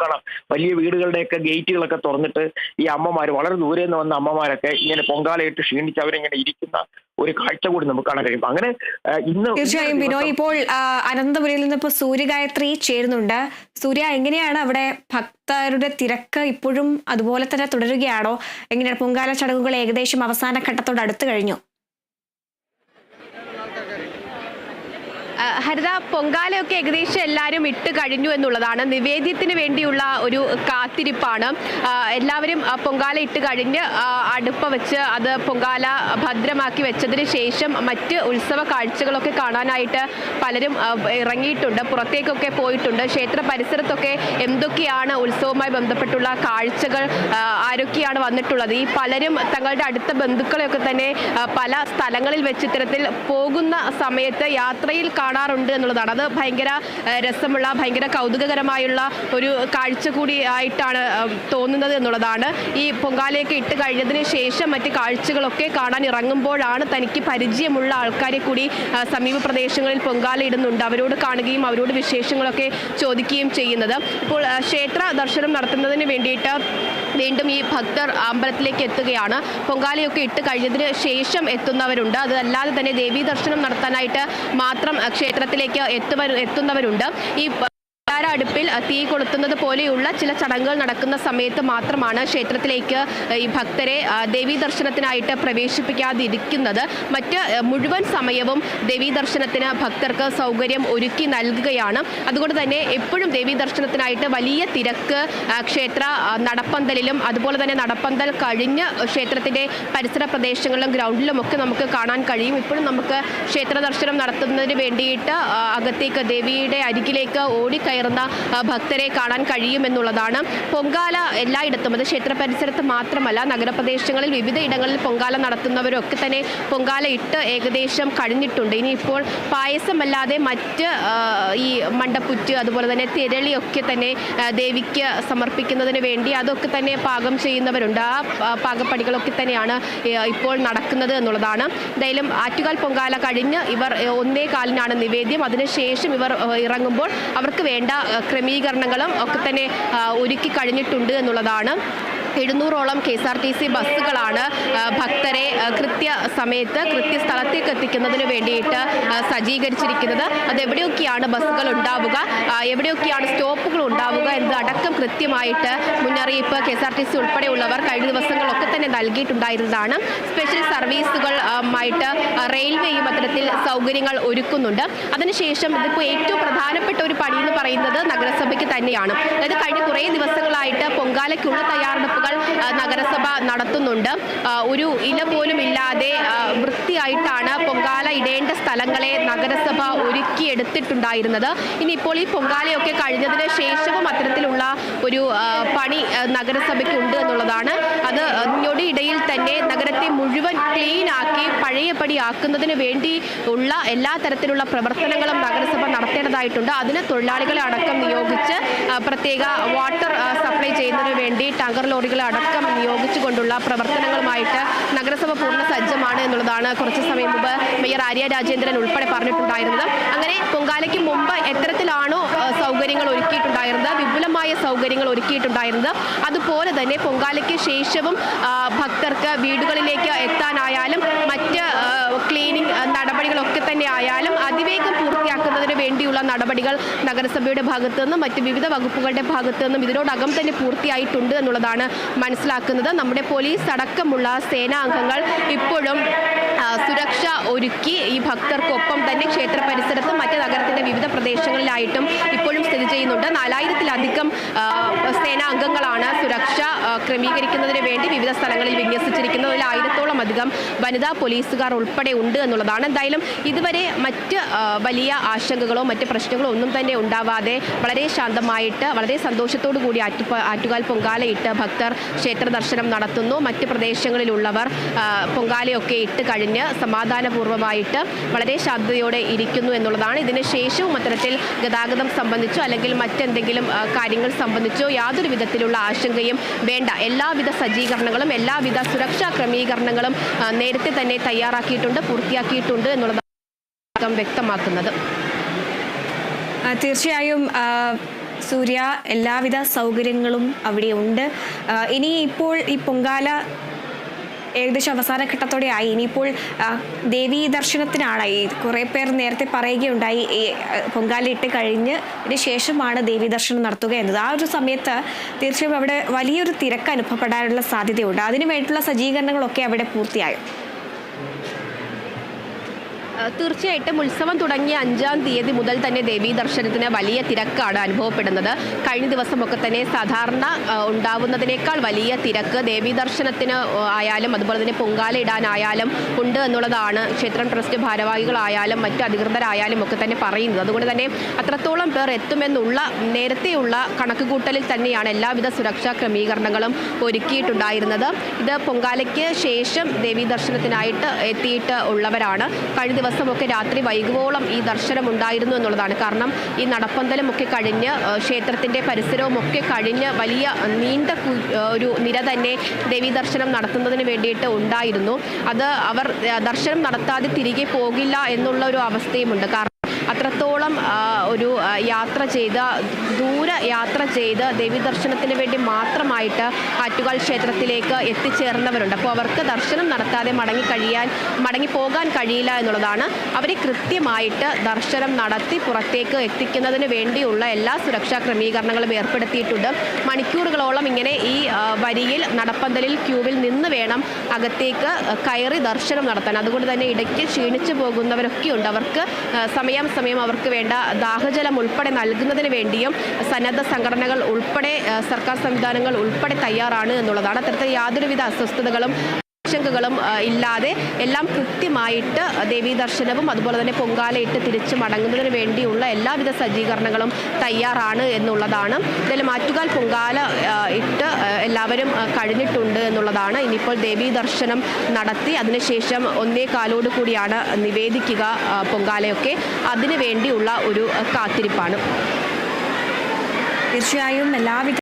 കാണാം വലിയ വീടുകളുടെയൊക്കെ ഗേറ്റുകളൊക്കെ തുറന്നിട്ട് ഈ അമ്മമാർ വളരെ ദൂരെ നിന്ന് വന്ന അമ്മമാരൊക്കെ ഇങ്ങനെ പൊങ്കാലയിട്ട് ക്ഷീണിച്ച് അവരിങ്ങനെ ഇരിക്കുന്ന ഒരു കാഴ്ച കൂടി നമുക്ക് കാണാൻ കഴിയും. അങ്ങനെ ഇന്ന് തീർച്ചയായും ബിനോയ്, ഇപ്പോൾ അനന്തപുരിയിൽ നിന്ന് ഇപ്പോൾ സൂര്യഗായത്രി ചേരുന്നുണ്ട്. സൂര്യ, എങ്ങനെയാണ് അവിടെ ഭക്തരുടെ തിരക്ക്? ഇപ്പോഴും അതുപോലെ തന്നെ തുടരുകയാണോ? എങ്ങനെയാണ് പൊങ്കാല ചടങ്ങുകൾ ഏകദേശം അവസാന ഘട്ടത്തോട് അടുത്ത് കഴിഞ്ഞു? ഹരിത, പൊങ്കാലയൊക്കെ ഏകദേശം എല്ലാവരും ഇട്ട് കഴിഞ്ഞു എന്നുള്ളതാണ്. നിവേദ്യത്തിന് വേണ്ടിയുള്ള ഒരു കാത്തിരിപ്പാണ്. എല്ലാവരും പൊങ്കാല ഇട്ട് കഴിഞ്ഞ് അടുപ്പ വെച്ച് അത് പൊങ്കാല ഭദ്രമാക്കി വെച്ചതിന് ശേഷം മറ്റ് ഉത്സവ കാഴ്ചകളൊക്കെ കാണാനായിട്ട് പലരും ഇറങ്ങിയിട്ടുണ്ട്, പുറത്തേക്കൊക്കെ പോയിട്ടുണ്ട്. ക്ഷേത്ര പരിസരത്തൊക്കെ എന്തൊക്കെയാണ് ഉത്സവവുമായി ബന്ധപ്പെട്ടുള്ള കാഴ്ചകൾ, ആരൊക്കെയാണ് വന്നിട്ടുള്ളത്? ഈ പലരും തങ്ങളുടെ അടുത്ത ബന്ധുക്കളെയൊക്കെ തന്നെ പല സ്ഥലങ്ങളിൽ വെച്ച് ഇത്തരത്തിൽ പോകുന്ന സമയത്ത് യാത്രയിൽ കാണാറുണ്ട് എന്നുള്ളതാണ്. അത് ഭയങ്കര രസമുള്ള, ഭയങ്കര കൗതുകകരമായുള്ള ഒരു കാഴ്ച കൂടി ആയിട്ടാണ് തോന്നുന്നത് എന്നുള്ളതാണ്. ഈ പൊങ്കാലയൊക്കെ ഇട്ട് കഴിഞ്ഞതിന് ശേഷം മറ്റ് കാഴ്ചകളൊക്കെ കാണാൻ ഇറങ്ങുമ്പോഴാണ് തനിക്ക് പരിചയമുള്ള ആൾക്കാരെ കൂടി സമീപ പ്രദേശങ്ങളിൽ പൊങ്കാല ഇടുന്നുണ്ട്, അവരോട് കാണുകയും അവരോട് വിശേഷങ്ങളൊക്കെ ചോദിക്കുകയും ചെയ്യുന്നത്. ഇപ്പോൾ ക്ഷേത്ര ദർശനം നടത്തുന്നതിന് വേണ്ടിയിട്ട് വീണ്ടും ഈ ഭക്തർ അമ്പലത്തിലേക്ക് എത്തുകയാണ്. പൊങ്കാലയൊക്കെ ഇട്ട് കഴിഞ്ഞതിന് ശേഷം എത്തുന്നവരുണ്ട്, അതല്ലാതെ തന്നെ ദേവീ ദർശനം നടത്താനായിട്ട് മാത്രം ക്ഷേത്രത്തിലേക്ക് എത്തുന്നവരുണ്ട്. ഈ അടുപ്പിൽ തീ കൊളുത്തുന്നത് പോലെയുള്ള ചില ചടങ്ങുകൾ നടക്കുന്ന സമയത്ത് മാത്രമാണ് ക്ഷേത്രത്തിലേക്ക് ഈ ഭക്തരെ ദേവീ ദർശനത്തിനായിട്ട് പ്രവേശിപ്പിക്കാതിരിക്കുന്നത്. മറ്റ് മുഴുവൻ സമയവും ദേവീ ദർശനത്തിന് ഭക്തർക്ക് സൗകര്യം ഒരുക്കി നൽകുകയാണ്. അതുകൊണ്ട് തന്നെ എപ്പോഴും ദേവീ ദർശനത്തിനായിട്ട് വലിയ തിരക്ക് ക്ഷേത്ര നടപ്പന്തലിലും അതുപോലെ തന്നെ നടപ്പന്തൽ കഴിഞ്ഞ് ക്ഷേത്രത്തിൻ്റെ പരിസര പ്രദേശങ്ങളിലും ഗ്രൗണ്ടിലും ഒക്കെ നമുക്ക് കാണാൻ കഴിയും. ഇപ്പോഴും നമുക്ക് ക്ഷേത്ര ദർശനം നടത്തുന്നതിന് വേണ്ടിയിട്ട് അകത്തേക്ക് ദേവിയുടെ അരികിലേക്ക് ഓടിക്കയറുന്ന ഭക്തരെ കാണാൻ കഴിയുമെന്നുള്ളതാണ്. പൊങ്കാല എല്ലായിടത്തും, അത് ക്ഷേത്ര പരിസരത്ത് മാത്രമല്ല നഗരപ്രദേശങ്ങളിൽ വിവിധ ഇടങ്ങളിൽ പൊങ്കാല നടത്തുന്നവരൊക്കെ തന്നെ പൊങ്കാല ഇട്ട് ഏകദേശം കഴിഞ്ഞിട്ടുണ്ട്. ഇനിയിപ്പോൾ പായസമല്ലാതെ മറ്റ് ഈ മണ്ടപ്പുറ്റ് അതുപോലെ തന്നെ തിരളിയൊക്കെ തന്നെ ദേവിക്ക് സമർപ്പിക്കുന്നതിന് വേണ്ടി അതൊക്കെ തന്നെ പാകം ചെയ്യുന്നവരുണ്ട്. ആ പാകപ്പടികളൊക്കെ തന്നെയാണ് ഇപ്പോൾ നടക്കുന്നത് എന്നുള്ളതാണ്. എന്തായാലും ആറ്റുകാൽ പൊങ്കാല കഴിഞ്ഞ് ഇവർ 1:15 നിവേദ്യം, അതിനുശേഷം ഇവർ ഇറങ്ങുമ്പോൾ അവർക്ക് വേണ്ട ക്രമീകരണങ്ങളും ഒക്കെ തന്നെ ഒരുക്കി കഴിഞ്ഞിട്ടുണ്ട് എന്നുള്ളതാണ്. 700ഓളം KSRTC ബസ്സുകളാണ് ഭക്തരെ കൃത്യസമയത്ത് കൃത്യസ്ഥലത്തേക്ക് എത്തിക്കുന്നതിന് വേണ്ടിയിട്ട് സജ്ജീകരിച്ചിരിക്കുന്നത്. അതെവിടെയൊക്കെയാണ് ബസ്സുകൾ ഉണ്ടാവുക, എവിടെയൊക്കെയാണ് സ്റ്റോപ്പുകൾ ഉണ്ടാവുക എന്നതടക്കം കൃത്യമായിട്ട് മുന്നറിയിപ്പ് KSRTC ഉൾപ്പെടെയുള്ളവർ കഴിഞ്ഞ ദിവസങ്ങളൊക്കെ തന്നെ നൽകിയിട്ടുണ്ടായിരുന്നതാണ്. സ്പെഷ്യൽ സർവീസുകളുമായിട്ട് റെയിൽവേയും അത്തരത്തിൽ സൗകര്യങ്ങൾ ഒരുക്കുന്നുണ്ട്. അതിനുശേഷം ഇതിപ്പോൾ ഏറ്റവും പ്രധാനപ്പെട്ട ഒരു പണി എന്ന് പറയുന്നത് നഗരസഭയ്ക്ക് തന്നെയാണ്. അതായത് കഴിഞ്ഞ കുറേ ദിവസങ്ങളായിട്ട് പൊങ്കാലയ്ക്കുള്ള തയ്യാറെടുപ്പ് നഗരസഭ നടത്തുന്നുണ്ട്. ഒരു ഇല പോലും ഇല്ലാതെ വൃത്തിയായിട്ടാണ് പൊങ്കാല ഇടേണ്ട സ്ഥലങ്ങളെ നഗരസഭ ഒരുക്കിയെടുത്തിട്ടുണ്ടായിരുന്നത്. ഇനിയിപ്പോൾ ഈ പൊങ്കാലയൊക്കെ കഴിഞ്ഞതിന് ശേഷവും അത്തരത്തിലുള്ള ഒരു പണി നഗരസഭയ്ക്ക് ഉണ്ട് എന്നുള്ളതാണ്. അത് ഞൊടിയിടയിൽ തന്നെ നഗരത്തെ മുഴുവൻ ക്ലീൻ ആക്കി പഴയപടി ആക്കുന്നതിന് വേണ്ടി ഉള്ള എല്ലാ തരത്തിലുള്ള പ്രവർത്തനങ്ങളും നഗരസഭ നടത്തേണ്ടതായിട്ടുണ്ട്. അതിന് തൊഴിലാളികളെ അടക്കം നിയോഗിച്ച് പ്രത്യേക വാട്ടർ സപ്ലൈ ചെയ്യുന്നതിന് വേണ്ടി ടാങ്കർ ലോറികളെ അടക്കം നിയോഗിച്ചുകൊണ്ടുള്ള പ്രവർത്തനങ്ങളുമായിട്ട് നഗരസഭ പൂർണ്ണ സജ്ജമാണ് എന്നുള്ളതാണ് കുറച്ച് സമയം മുമ്പ് മേയർ ആര്യ രാജേന്ദ്രൻ ഉൾപ്പെടെ പറഞ്ഞിട്ടുണ്ടായിരുന്നത്. അങ്ങനെ പൊങ്കാലയ്ക്ക് മുമ്പ് എത്തരത്തിലാണോ സൗകര്യങ്ങൾ ഒരുക്കിയിട്ടുണ്ടായിരുന്നത്, വിപുലമായ സൗകര്യങ്ങൾ ഒരുക്കിയിട്ടുണ്ടായിരുന്നത്, അതുപോലെ തന്നെ പൊങ്കാലയ്ക്ക് ശേഷവും ഭക്തർക്ക് വീടുകളിലേക്ക് എത്താനായാലും മറ്റ് ക്ലീനിങ് നടപടികളൊക്കെ തന്നെ ആയാലും അതിവേഗം പൂർത്തിയാക്കുന്നതിന് വേണ്ടിയുള്ള നടപടികൾ നഗരസഭയുടെ ഭാഗത്തു നിന്നും മറ്റ് വിവിധ വകുപ്പുകളുടെ ഭാഗത്തു നിന്നും ഇതിനോടകം തന്നെ പൂർത്തിയായിട്ടുണ്ട് എന്നുള്ളതാണ് മനസ്സിലാക്കുന്നത്. നമ്മുടെ പോലീസ് അടക്കമുള്ള സേനാംഗങ്ങൾ ഇപ്പോഴും സുരക്ഷ ഒരുക്കി ഈ ഭക്തർക്കൊപ്പം തന്നെ ക്ഷേത്ര പരിസരത്തും മറ്റ് നഗരത്തിന്റെ വിവിധ പ്രദേശങ്ങളിലായിട്ടും ഇപ്പോഴും സ്ഥിതി ചെയ്യുന്നുണ്ട്. 4000-ലധികം സേനാംഗങ്ങളാണ് സുരക്ഷ ക്രമീകരിക്കുന്നതിന് വേണ്ടി വിവിധ സ്ഥലങ്ങളിൽ വിന്യസിച്ചിരിക്കുന്നത്. 1000-ഓളം അധികം വനിതാ പോലീസുകാർ ഉൾപ്പെടെ ഉണ്ട് എന്നുള്ളതാണ്. എന്തായാലും ഇതുവരെ മറ്റ് വലിയ ആശങ്കകളോ മറ്റ് പ്രശ്നങ്ങളോ ഒന്നും തന്നെ ഉണ്ടാവാതെ വളരെ ശാന്തമായിട്ട് വളരെ സന്തോഷത്തോടു കൂടി ആറ്റുകാൽ പൊങ്കാലയിട്ട് ഭക്തർ ക്ഷേത്ര ദർശനം നടത്തുന്നു. മറ്റ് പ്രദേശങ്ങളിലുള്ളവർ പൊങ്കാലയൊക്കെ ഇട്ട് കഴിഞ്ഞ് സമാധാനപൂർവ്വമായിട്ട് വളരെ ശാന്തതയോടെ ഇരിക്കുന്നു എന്നുള്ളതാണ്. ഇതിന് ശേഷവും അത്തരത്തിൽ ഗതാഗതം സംബന്ധിച്ചോ അല്ലെങ്കിൽ മറ്റെന്തെങ്കിലും കാര്യങ്ങൾ സംബന്ധിച്ചോ യാതൊരു വിധത്തിലുള്ള ആശങ്കയും വേണ്ട. എല്ലാവിധ സജ്ജീകരണങ്ങളും എല്ലാവിധ സുരക്ഷാ ക്രമീകരണങ്ങളും നേരത്തെ തന്നെ തയ്യാറാക്കിയിട്ടുണ്ട്, പൂർത്തിയാക്കിയിട്ടുണ്ട് എന്നുള്ളതാണ് വ്യക്തമാക്കുന്നത്. തീർച്ചയായും സൂര്യ, എല്ലാവിധ സൗകര്യങ്ങളും അവിടെ ഉണ്ട്. ഇനി ഇപ്പോൾ ഈ പൊങ്കാല ഏകദേശം അവസാന ഘട്ടത്തോടെ ആയി. ഇനിയിപ്പോൾ ദേവീ ദർശനത്തിനാണ്. ഈ കുറേ പേർ നേരത്തെ പറയുകയുണ്ടായി ഈ പൊങ്കാലയിട്ട് കഴിഞ്ഞ് ഇതിന് ശേഷമാണ് ദേവീ ദർശനം നടത്തുക എന്നത്. ആ ഒരു സമയത്ത് തീർച്ചയായും അവിടെ വലിയൊരു തിരക്ക് അനുഭവപ്പെടാനുള്ള സാധ്യതയുണ്ട്. അതിനു വേണ്ടിയിട്ടുള്ള സജ്ജീകരണങ്ങളൊക്കെ അവിടെ പൂർത്തിയായോ? തീർച്ചയായിട്ടും ഉത്സവം തുടങ്ങിയ 5-ാം തീയതി മുതൽ തന്നെ ദേവീ ദർശനത്തിന് വലിയ തിരക്കാണ് അനുഭവപ്പെടുന്നത്. കഴിഞ്ഞ ദിവസമൊക്കെ തന്നെ സാധാരണ ഉണ്ടാവുന്നതിനേക്കാൾ വലിയ തിരക്ക് ദേവീ ദർശനത്തിന് ആയാലും അതുപോലെ തന്നെ പൊങ്കാല ഇടാനായാലും ഉണ്ട് എന്നുള്ളതാണ് ക്ഷേത്രം ട്രസ്റ്റ് ഭാരവാഹികളായാലും മറ്റു അധികൃതരായാലും ഒക്കെ തന്നെ പറയുന്നത്. അതുകൊണ്ട് തന്നെ അത്രത്തോളം പേർ എത്തുമെന്നുള്ള നേരത്തെയുള്ള കണക്കുകൂട്ടലിൽ തന്നെയാണ് എല്ലാവിധ സുരക്ഷാ ക്രമീകരണങ്ങളും ഒരുക്കിയിട്ടുണ്ടായിരുന്നത്. ഇത് പൊങ്കാലയ്ക്ക് ശേഷം ദേവീ ദർശനത്തിനായിട്ട് എത്തിയിട്ട് ഉള്ളവരാണ്. കഴിഞ്ഞ ദിവസമൊക്കെ രാത്രി വൈകുവോളം ഈ ദർശനം ഉണ്ടായിരുന്നു എന്നുള്ളതാണ്. കാരണം ഈ നടപ്പന്തലും ഒക്കെ കഴിഞ്ഞ് ക്ഷേത്രത്തിൻ്റെ പരിസരവും ഒക്കെ കഴിഞ്ഞ് വലിയ നീണ്ട ഒരു നിര തന്നെ ദേവീ ദർശനം നടത്തുന്നതിന് വേണ്ടിയിട്ട് ഉണ്ടായിരുന്നു. അത് അവർ ദർശനം നടത്താതെ തിരികെ പോകില്ല എന്നുള്ള ഒരു അവസ്ഥയുമുണ്ട്. കാരണം അത്രത്തോളം ഒരു യാത്ര ചെയ്ത് ദൂര യാത്ര ചെയ്ത് ദേവീ ദർശനത്തിന് വേണ്ടി മാത്രമായിട്ട് ആറ്റുകാൽ ക്ഷേത്രത്തിലേക്ക് എത്തിച്ചേർന്നവരുണ്ട്. അപ്പോൾ അവർക്ക് ദർശനം നടത്താതെ മടങ്ങിപ്പോകാൻ കഴിയില്ല എന്നുള്ളതാണ്. അവരെ കൃത്യമായിട്ട് ദർശനം നടത്തി പുറത്തേക്ക് എത്തിക്കുന്നതിന് വേണ്ടിയുള്ള എല്ലാ സുരക്ഷാ ക്രമീകരണങ്ങളും ഏർപ്പെടുത്തിയിട്ടുണ്ട്. മണിക്കൂറുകളോളം ഇങ്ങനെ ഈ വരിയിൽ നടപ്പന്തലിൽ ക്യൂവിൽ നിന്ന് വേണം അകത്തേക്ക് കയറി ദർശനം നടത്താൻ. അതുകൊണ്ട് തന്നെ ഇടയ്ക്ക് ക്ഷീണിച്ചു പോകുന്നവരൊക്കെ ഉണ്ട്. അവർക്ക് സമയം അവർക്ക് വേണ്ട ദാഹജലം ഉൾപ്പെടെ നൽകുന്നതിന് വേണ്ടിയും സന്നദ്ധ സംഘടനകൾ ഉൾപ്പെടെ സർക്കാർ സംവിധാനങ്ങൾ ഉൾപ്പെടെ തയ്യാറാണ് എന്നുള്ളതാണ്. അത്തരത്തിൽ യാതൊരുവിധ അസ്വസ്ഥതകളും ആശങ്കകളും ഇല്ലാതെ എല്ലാം കൃത്യമായിട്ട് ദേവീ ദർശനവും അതുപോലെ തന്നെ പൊങ്കാലയിട്ട് തിരിച്ചു മടങ്ങുന്നതിന് വേണ്ടിയുള്ള എല്ലാവിധ സജ്ജീകരണങ്ങളും തയ്യാറാണ് എന്നുള്ളതാണ്. എന്തായാലും ആറ്റുകാൽ പൊങ്കാല ഇട്ട് എല്ലാവരും കഴിഞ്ഞിട്ടുണ്ട് എന്നുള്ളതാണ്. ഇനിയിപ്പോൾ ദേവീ ദർശനം നടത്തി അതിനുശേഷം 1:15 കൂടിയാണ് നിവേദിക്കുക പൊങ്കാലയൊക്കെ. അതിനു വേണ്ടിയുള്ള ഒരു കാത്തിരിപ്പാണ്. തീർച്ചയായും എല്ലാവിധ